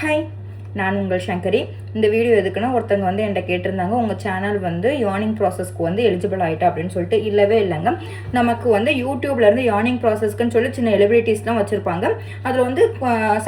Hi, நான் உங்கள் சங்கரி. இந்த வீடியோ எதுக்குன்னா, ஒருத்தங்க வந்து என்கிட்ட கேட்டிருந்தாங்க, உங்கள் சேனல் வந்து ஏர்னிங் ப்ராசஸ்க்கு வந்து எலிஜிபிள் ஆகிட்டா அப்படின்னு சொல்லிட்டு. இல்லவே இல்லைங்க. நமக்கு வந்து யூடியூப்லேருந்து ஏர்னிங் ப்ராசஸ்க்குன்னு சொல்லி சின்ன எலிபிலிட்டிஸ்லாம் வச்சுருப்பாங்க. அதில் வந்து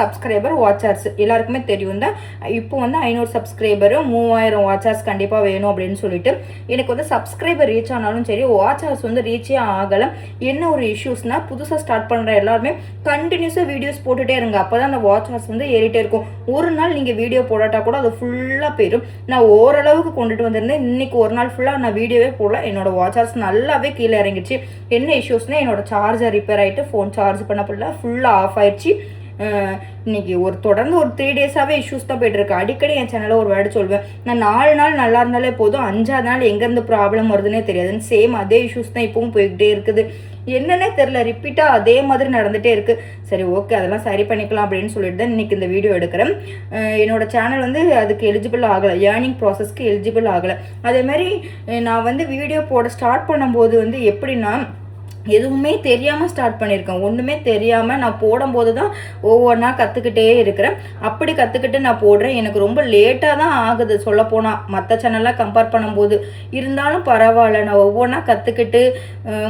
சப்ஸ்கிரைபர், வாட்சர்ஸ் எல்லாருக்குமே தெரியும் தான். இப்போ வந்து 500 சப்ஸ்கிரைபரு 3000 வாட்சர்ஸ் கண்டிப்பாக வேணும் அப்படின்னு சொல்லிட்டு. எனக்கு வந்து சப்ஸ்கிரைபர் ரீச் ஆனாலும் சரி, வாட்சர்ஸ் வந்து ரீச்சே ஆகலை. என்ன ஒரு இஷ்யூஸ்னால், புதுசாக ஸ்டார்ட் பண்ணுற எல்லாருமே கண்டினியூஸாக வீடியோஸ் போட்டுகிட்டே இருங்க. அப்போ தான் அந்த வாட்சர்ஸ் வந்து ஏறிட்டே இருக்கும். ஒரு நாள் நீங்கள் வீடியோ போடாட்டா கூட அது ஃபுல்லாக போயிடும். நான் ஓரளவுக்கு கொண்டுட்டு வந்திருந்தேன். இன்னைக்கு ஒரு நாள் ஃபுல்லாக நான் வீடியோவே போடல. என்னோட வாட்சர்ஸ் நல்லாவே கீழே இறங்கிடுச்சு. என்ன இஷ்யூஸ்னால், என்னோட சார்ஜர் ரிப்பேர் ஆகிட்டு ஃபோன் சார்ஜ் பண்ண ஃபுல்லாக ஆஃப் ஆயிடுச்சு. இன்னைக்கு தொடர்ந்து ஒரு 3 டேஸாகவே இஷ்யூஸ் தான் போய்ட்டு இருக்கு. அடிக்கடி என் சேனலில் ஒரு வேர்டு சொல்வேன், நான் 4 நாள் நல்லா இருந்தாலே போதும், 5ஆவது நாள் எங்கேருந்து ப்ராப்ளம் வருதுன்னே தெரியாதுன்னு. சேம் அதே இஷ்யூஸ் தான் இப்பவும் போய்கிட்டே இருக்குது. என்னன்னே தெரில, ரிப்பீட்டாக அதே மாதிரி நடந்துகிட்டே இருக்குது. சரி, ஓகே, அதெல்லாம் சரி பண்ணிக்கலாம் அப்படின்னு சொல்லிட்டு தான் இன்றைக்கி இந்த வீடியோ எடுக்கிறேன். என்னோட சேனல் வந்து அதுக்கு எலிஜிபிள் ஆகலை, ஏர்னிங் ப்ராசஸ்க்கு எலிஜிபிள் ஆகலை. அதேமாதிரி நான் வந்து வீடியோ போட ஸ்டார்ட் பண்ணும்போது வந்து எப்படின்னா, எதுவுமே தெரியாமல் ஸ்டார்ட் பண்ணியிருக்கேன். ஒன்றுமே தெரியாமல் நான் போடும்போது தான் ஒவ்வொன்றா கற்றுக்கிட்டே இருக்கிறேன். அப்படி கற்றுக்கிட்டு நான் போடுறேன். எனக்கு ரொம்ப லேட்டாக தான் ஆகுது சொல்லப்போனால், மற்ற சேனல்லாம் கம்பேர் பண்ணும்போது. இருந்தாலும் பரவாயில்ல, நான் ஒவ்வொன்றா கற்றுக்கிட்டு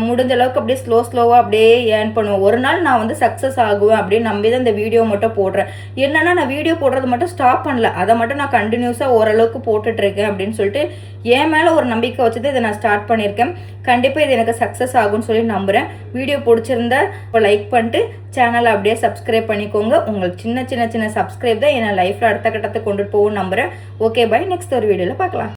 முடிஞ்ச அளவுக்கு அப்படியே ஸ்லோவாக அப்படியே ஏர்ன் பண்ணுவேன். ஒரு நாள் நான் வந்து சக்ஸஸ் ஆகுவேன் அப்படின்னு நம்பி தான் இந்த வீடியோ மட்டும் போடுறேன். என்னென்னா, நான் வீடியோ போடுறது மட்டும் ஸ்டாப் பண்ணல, அதை மட்டும் நான் கண்டினியூஸாக ஓரளவுக்கு போட்டுட்ருக்கேன் அப்படின்னு சொல்லிட்டு என் மேலே ஒரு நம்பிக்கை வச்சுட்டு இதை நான் ஸ்டார்ட் பண்ணியிருக்கேன். கண்டிப்பாக இது எனக்கு சக்ஸஸ் ஆகும்னு சொல்லி நம்புகிறேன். வீடியோ பிடிச்சிருந்தா இப்போ லைக் பண்ணிட்டு சேனலை அப்படியே சப்ஸ்கிரைப் பண்ணிக்கோங்க. உங்களுக்கு சின்ன சப்ஸ்கிரைப் தான் என்னை லைஃப்பில் அடுத்த கட்டத்தை கொண்டுட்டு போகும்னு நம்புகிறேன். Okay, by. நெக்ஸ்ட் ஒரு வீடியோவில் பார்க்கலாம்.